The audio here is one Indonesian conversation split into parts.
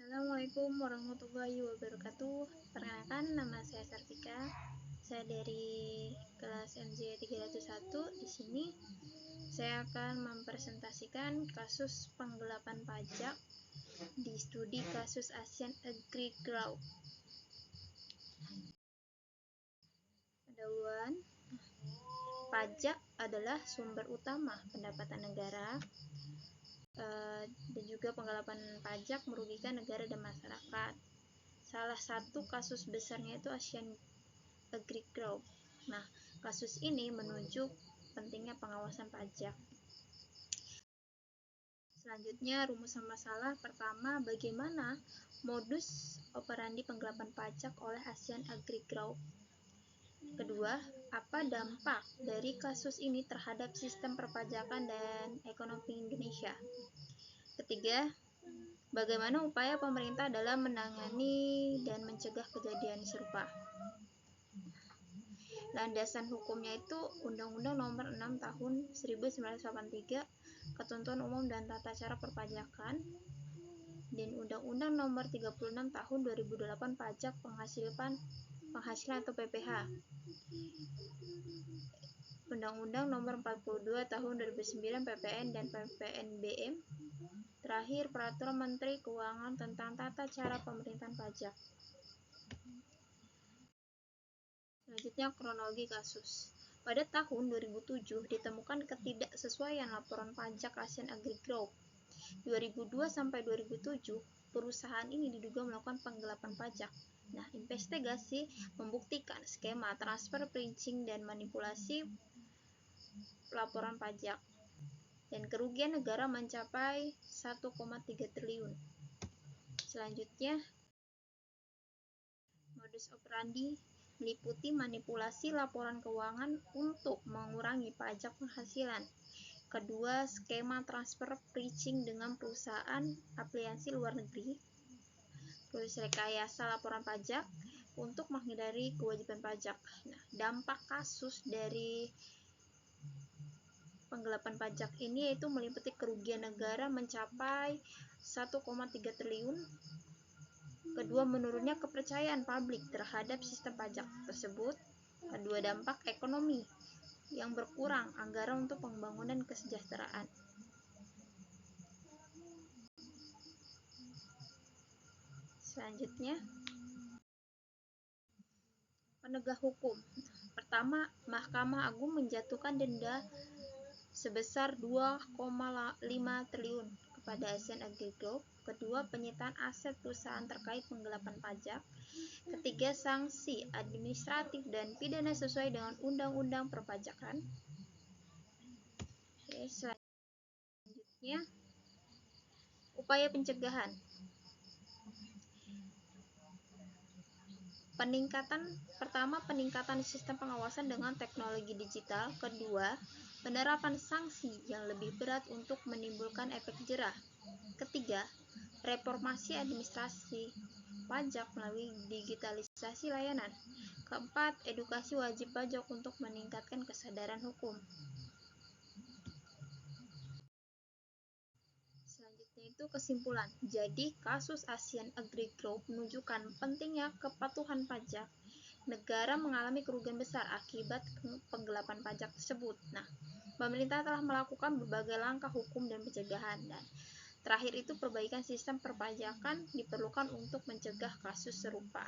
Assalamualaikum warahmatullahi wabarakatuh. Perkenalkan, nama saya Sartika. Saya dari kelas MJ 301. Di sini saya akan mempresentasikan kasus penggelapan pajak di studi kasus Asian Agri Group. Pendahuluan, pajak adalah sumber utama pendapatan negara. Dan juga penggelapan pajak merugikan negara dan masyarakat. Salah satu kasus besarnya itu Asian Agri Group. Nah, kasus ini menunjuk pentingnya pengawasan pajak. Selanjutnya, rumusan masalah pertama, bagaimana modus operandi penggelapan pajak oleh Asian Agri Group. Kedua, apa dampak dari kasus ini terhadap sistem perpajakan dan ekonomi Indonesia. Ketiga, bagaimana upaya pemerintah dalam menangani dan mencegah kejadian serupa. Landasan hukumnya itu Undang-Undang Nomor 6 Tahun 1983, Ketentuan Umum dan Tata Cara Perpajakan, dan Undang-Undang Nomor 36 Tahun 2008 Pajak Penghasilan atau PPH. Undang-Undang Nomor 42 Tahun 2009 PPN dan PPNBM. Terakhir, Peraturan Menteri Keuangan tentang tata cara pemerintahan pajak. Selanjutnya, kronologi kasus. Pada tahun 2007 ditemukan ketidaksesuaian laporan pajak Asian Agri Group. 2002 sampai 2007 perusahaan ini diduga melakukan penggelapan pajak. Nah, investigasi membuktikan skema transfer pricing dan manipulasi laporan pajak, dan kerugian negara mencapai 1,3 triliun. Selanjutnya, modus operandi meliputi manipulasi laporan keuangan untuk mengurangi pajak penghasilan. Kedua, skema transfer pricing dengan perusahaan aplikasi luar negeri. Terus, rekayasa laporan pajak untuk menghindari kewajiban pajak. Nah, dampak kasus dari penggelapan pajak ini yaitu meliputi kerugian negara mencapai 1,3 triliun. Kedua, menurunnya kepercayaan publik terhadap sistem pajak tersebut. Kedua, dampak ekonomi yang berkurang anggaran untuk pembangunan kesejahteraan. Selanjutnya, penegak hukum. Pertama, Mahkamah Agung menjatuhkan denda sebesar 2,5 triliun kepada Asian Agri Group. Kedua, penyitaan aset perusahaan terkait penggelapan pajak. Ketiga, sanksi administratif dan pidana sesuai dengan Undang-Undang Perpajakan. Selanjutnya, upaya pencegahan. Peningkatan sistem pengawasan dengan teknologi digital. Kedua, penerapan sanksi yang lebih berat untuk menimbulkan efek jerah. Ketiga, reformasi administrasi pajak melalui digitalisasi layanan. Keempat, edukasi wajib pajak untuk meningkatkan kesadaran hukum. Selanjutnya itu kesimpulan. Jadi, kasus Asian Agri Group menunjukkan pentingnya kepatuhan pajak. Negara mengalami kerugian besar akibat penggelapan pajak tersebut. Nah, pemerintah telah melakukan berbagai langkah hukum dan pencegahan. Dan terakhir itu perbaikan sistem perpajakan diperlukan untuk mencegah kasus serupa.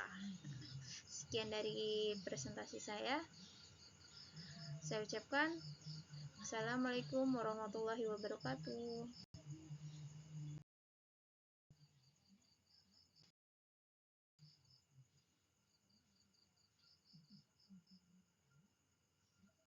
Sekian dari presentasi saya. Saya ucapkan Assalamualaikum warahmatullahi wabarakatuh.